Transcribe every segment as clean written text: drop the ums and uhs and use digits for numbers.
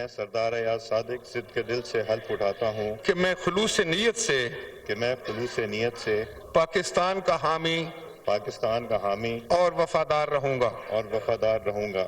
मैं सरदार अयाज सादिक सिद्द के दिल से हल्फ उठाता हूँ कि मैं खुलूस नीयत से पाकिस्तान का हामी और वफादार रहूंगा।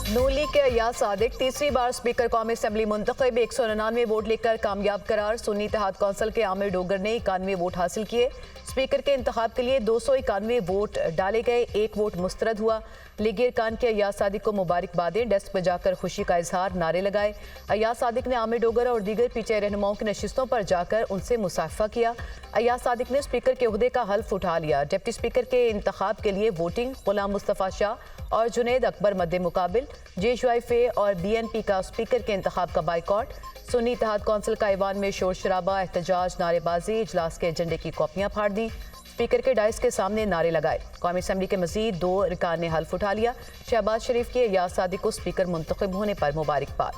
नून लीग के अयाज सादिक तीसरी बार स्पीकर कौमी असम्बली मुंतखब 199 वोट लेकर कामयाब करार। सुन्नी इत्तेहाद कौंसिल के आमिर डोगर ने 91 वोट हासिल किए। स्पीकर के इंतखाब के लिए 291 वोट डाले गए, 1 वोट मुस्तरद हुआ। लीगी अरकान के अयाज सादिक को मुबारकबादें, डेस्क पर जाकर खुशी का इजहार, नारे लगाए। अयाज सादिक ने आमिर डोगर और दीगर पीछे रहनुमाओं की नशिस्तों पर जाकर उनसे मुसाफा किया। अयाज सादिक ने स्पीकर के ओहदे का हल्फ उठा लिया। डिप्टी स्पीकर के इंतखाब के लिए वोटिंग गुलाम मुस्तफ़ा शाह और जुनैद अकबर मद्दे मुकाबिल। JYFA और BNP का स्पीकर के इंतखाब का बाइकॉट। सुन्नी इत्तेहाद कौंसिल का ऐवान में शोर शराबा, एहतजाज, नारेबाजी, इजलास के एजेंडे की कॉपियां फाड़ दी। स्पीकर के डाइस के सामने नारे लगाए। कौमी असम्बली के मजीद 2 अरकान ने हल्फ उठा लिया। शहबाज शरीफ के अयाज सादिक को स्पीकर मुंतखब होने पर मुबारकबाद।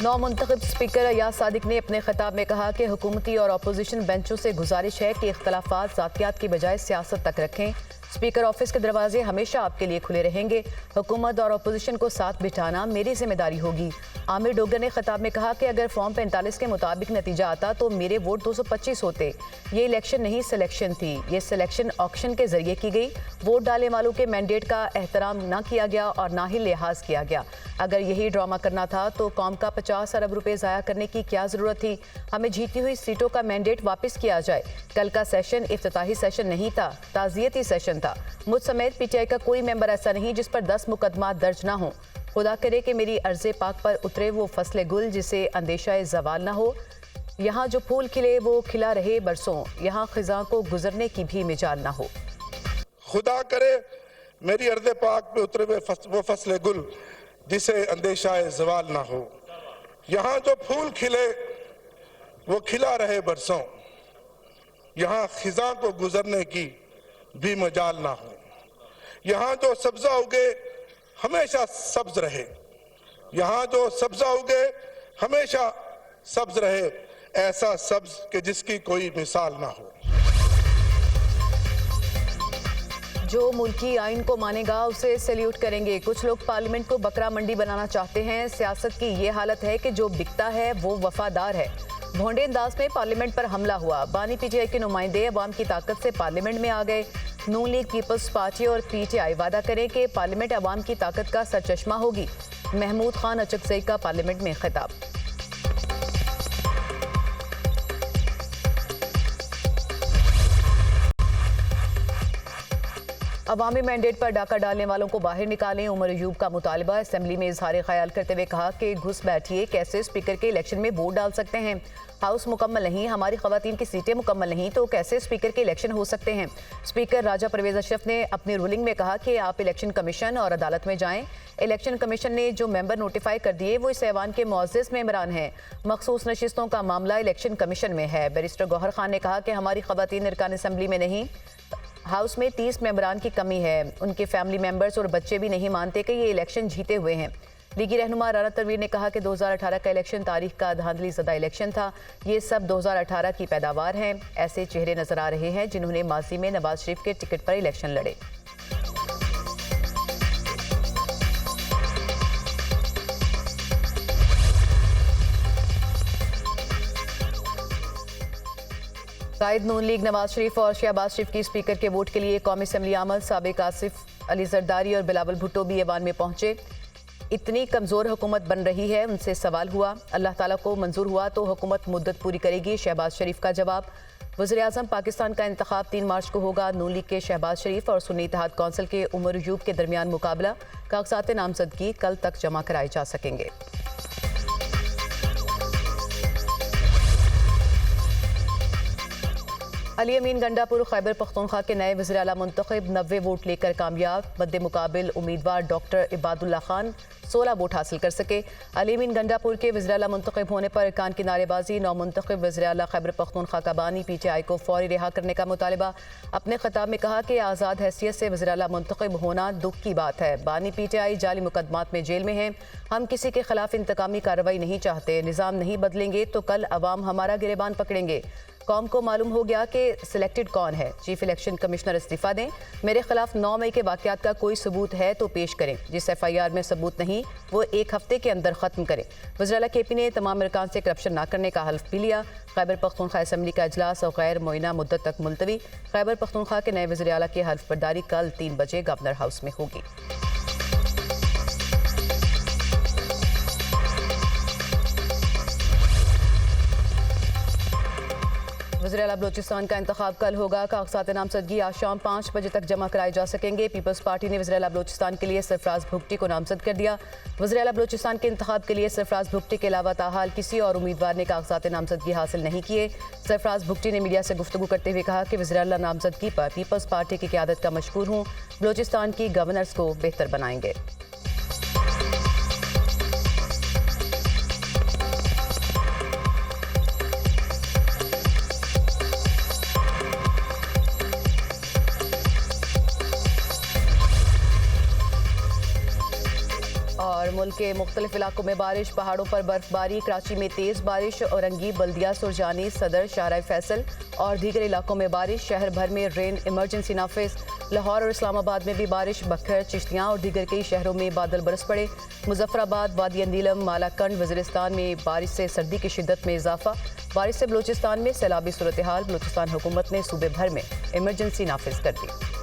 नौ मुंतखब स्पीकर अयाज सादिक ने अपने खिताब में कहा कि हुकूमती और अपोजिशन बेंचों से गुजारिश है कि इख्तलाफात ज़ातियात की बजाय सियासत तक रखें। स्पीकर ऑफिस के दरवाजे हमेशा आपके लिए खुले रहेंगे। हुकूमत और अपोजिशन को साथ बिठाना मेरी जिम्मेदारी होगी। आमिर डोगर ने खिताब में कहा कि अगर फॉर्म 45 के मुताबिक नतीजा आता तो मेरे वोट 225 होते। ये इलेक्शन नहीं सिलेक्शन थी, ये सिलेक्शन ऑक्शन के जरिए की गई। वोट डालने वालों के मैंडेट का एहतराम ना किया गया और ना ही लिहाज किया गया। अगर यही ड्रामा करना था तो कौम का 50 अरब रुपए ज़ाया करने की क्या ज़रूरत थी। हमें जीती हुई सीटों का मैंडेट वापस किया जाए। कल का सेशन इफ्तिताही सेशन नहीं था, ताज़ियती सेशन था। मुझ समेत PTI का कोई मेंबर ऐसा नहीं जिस पर 10 मुकदमा दर्ज ना हो। खुदा करे कि मेरी अर्ज़े पाक पर उतरे वो फसले गुल जिसे अंदेशा जवाल ना हो। यहाँ जो फूल खिले वो खिला रहे बरसों, यहाँ खिज़ां को गुजरने की भी मिजाल ना हो। खुदा करे मेरी अर्ज़े पाक पे उतरे वो फसले गुल जिसे अंदेशा जवाल ना हो। यहाँ जो फूल खिले वो खिला रहे बरसों, यहाँ खिज़ां को गुजरने की भी मजाल ना हो। यहाँ जो सब्जा उगे हमेशा सब्ज रहे, यहाँ जो सब्जा उगे हमेशा सब्ज रहे, ऐसा सब्ज कि जिसकी कोई मिसाल ना हो। जो मुल्की आइन को मानेगा उसे सैल्यूट करेंगे। कुछ लोग पार्लियामेंट को बकरा मंडी बनाना चाहते हैं। सियासत की ये हालत है कि जो बिकता है वो वफादार है। भोंडे अंदाज में पार्लियामेंट पर हमला हुआ। बानी PTI के नुमाइंदे अवाम की ताकत से पार्लियामेंट में आ गए। नून लीग, पीपल्स पार्टी और PTI वादा करें कि पार्लियामेंट अवाम की ताकत का सरचश्मा होगी। महमूद खान अचकजई का पार्लियामेंट में खिताब। अवामी मैंडेट पर डाका डालने वालों को बाहर निकालें, उमर अयूब का मुतालबा। असेंबली में इजहार ख्याल करते हुए कहा कि घुस बैठिए, कैसे स्पीकर के इलेक्शन में वोट डाल सकते हैं। हाउस मुकम्मल नहीं, हमारी खवातीन की सीटें मुकम्मल नहीं तो कैसे स्पीकर के इलेक्शन हो सकते हैं। स्पीकर राजा परवेज अशरफ ने अपनी रूलिंग में कहा कि आप इलेक्शन कमीशन और अदालत में जाएं। इलेक्शन कमीशन ने जो मेंबर नोटिफाई कर दिए वो इस ऐवान के मुअज़्ज़ज़ मेंबरान हैं। मखसूस नशिस्तों का मामला इलेक्शन कमीशन में है। बैरिस्टर गौहर खान ने कहा कि हमारी खवातीन अरकान असेंबली में नहीं, हाउस में 30 मेंबरान की कमी है। उनके फैमिली मेंबर्स और बच्चे भी नहीं मानते कि ये इलेक्शन जीते हुए हैं। लीगी रहनुमा राना तनवीर ने कहा कि 2018 का इलेक्शन तारीख का धांधली ज़दा इलेक्शन था। ये सब 2018 की पैदावार हैं। ऐसे चेहरे नजर आ रहे हैं जिन्होंने माजी में नवाज शरीफ के टिकट पर इलेक्शन लड़े। कायद नून लीग नवाज शरीफ और शहबाज शरीफ की स्पीकर के वोट के लिए कौमी असम्बली आमद साबिक आसिफ अली जरदारी और बिलावल भुट्टो भी ऐवान में पहुंचे। इतनी कमज़ोर हुकूमत बन रही है, उनसे सवाल हुआ। अल्लाह ताला को मंजूर हुआ तो हुकूमत मुद्दत पूरी करेगी, शहबाज शरीफ का जवाब। वज़ीर आज़म पाकिस्तान का इंतखाब 3 मार्च को होगा। नून लीग के शहबाज शरीफ और सुन्नी इत्तेहाद कौंसिल के उमर अयूब के दरमियान मुकाबला। कागजात नामजदगी कल तक जमा कराए जा सकेंगे। अली अमीन गंडापुर खैबर पख्तूनख्वा के नए वज़ीर आला मुंतखब 90 वोट लेकर कामयाब। मद्दे मुकाबिल उम्मीदवार डॉक्टर इबादुल्ला खान 16 वोट हासिल कर सके। अली अमीन गंडापुर के वज़ीर आला मुंतखब होने पर अरकान की नारेबाजी। नौमुंतखब वज़ीर आला खैबर पख्तूनख्वा का बानी PTI को फौरी रिहा करने का मुतालबा। अपने खिताब में कहा कि आज़ाद हैसियत से वज़ीर आला मुंतखब होना दुख की बात है। बानी PTI जाली मुकदमात में जेल में हैं। हम किसी के खिलाफ इंतकामी कार्रवाई नहीं चाहते। निज़ाम नहीं बदलेंगे तो कल अवाम हमारा गिरेबान पकड़ेंगे। कौम को मालूम हो गया कि सिलेक्टेड कौन है। चीफ इलेक्शन कमिश्नर इस्तीफा दें। मेरे खिलाफ 9 मई के वाक़यात का कोई सबूत है तो पेश करें। जिस FIR में सबूत नहीं वो 1 हफ्ते के अंदर ख़त्म करें। वज़ीर आला KP ने तमाम अरकान से करप्शन न करने का हल्फ भी लिया। खैबर पख्तूनख्वा असम्बली का इजलास और गैर मुइना मुद्दत तक मुलतवी। खैबर पख्तूनख्वा के नए वज़ीर आला की हल्फ बर्दारी कल 3 बजे गवर्नर हाउस में होगी। वज़ीर आला बलोचिस्तान का इंतखाब कल होगा। कागजात नामजदगी आज शाम 5 बजे तक जमा कराए जा सकेंगे। पीपल्स पार्टी ने वज़ीर आला बलोचिस्तान के लिए सरफराज भुगटी को नामजद कर दिया। वज़ीर आला बलोचिस्तान के इंतखाब के लिए सरफराज भुगटी के अलावा ताहाल किसी और उम्मीदवार ने कागजात नामजदगी हासिल नहीं किए। सरफराज भुगटी ने मीडिया से गुफ्तगू करते हुए कहा कि वज़ीर आला नामजदगी पर पीपल्स पार्टी की क़यादत का मशकूर हूँ। बलोचिस्तान की गवर्नर्स को बेहतर बनाएंगे। और मुल्क के मुख्तलिफ इलाकों में बारिश, पहाड़ों पर बर्फबारी। कराची में तेज़ बारिश। औरंगी, बल्दिया, सुरजानी, सदर, शाहराह फैसल और दीगर इलाकों में बारिश। शहर भर में रेन इमरजेंसी नाफिज। लाहौर और इस्लामाबाद में भी बारिश। बखर, चिश्तियाँ और दीगर कई शहरों में बादल बरस पड़े। मुजफ्फराबाद, वादी नीलम, मालाकंड, वज़ीरिस्तान में बारिश से सर्दी की शिद्दत में इजाफा। बारिश से बलूचिस्तान में सैलाबी सूरत हाल। बलूचिस्तान हुकूमत ने सूबे भर में इमरजेंसी नाफिज कर दी।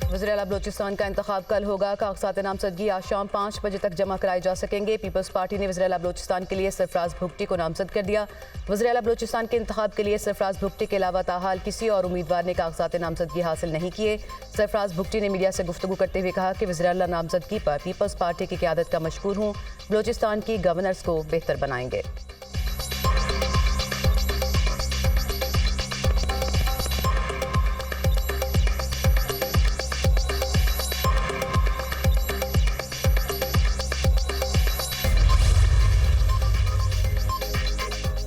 वज़ीर आला बलोचिस्तान का इंतखाब कल होगा। कागजात नामजदगी आज शाम 5 बजे तक जमा कराए जा सकेंगे। पीपल्स पार्टी ने वज़ीर आला बलोचिस्तान के लिए सरफराज भुगटी को नामजद कर दिया। वज़ीर आला बलोचिस्तान के इंतखाब के लिए सरफराज भुगटी के अलावा ताहाल किसी और उम्मीदवार ने कागजात नामजदगी हासिल नहीं किए। सरफराज भुगटी ने मीडिया से गुफ्तगू करते हुए कहा कि वज़ीर आला नामजदगी पर पीपल्स पार्टी की क़यादत का मशकूर हूँ। बलोचिस्तान की गवर्नर्स को बेहतर बनाएंगे।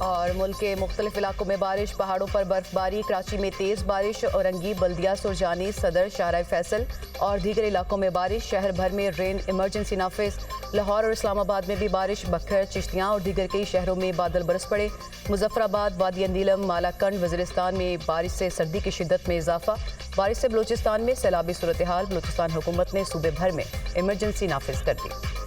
और मुल्क के मुख्तलिफ इलाकों में बारिश, पहाड़ों पर बर्फबारी। कराची में तेज़ बारिश। औरंगी, बल्दिया, सुरजानी, सदर, शाहराह फैसल और दीगर इलाकों में बारिश। शहर भर में रेन इमरजेंसी नाफिज। लाहौर और इस्लामाबाद में भी बारिश। बखर, चिश्तियाँ और दीगर कई शहरों में बादल बरस पड़े। मुजफ्फराबाद, वादी नीलम, मालाकंड, वज़ीरिस्तान में बारिश से सर्दी की शिद्दत में इजाफा। बारिश से बलूचिस्तान में सैलाबी सूरत हाल। बलूचिस्तान हुकूमत ने सूबे भर में इमरजेंसी नाफिज कर दी।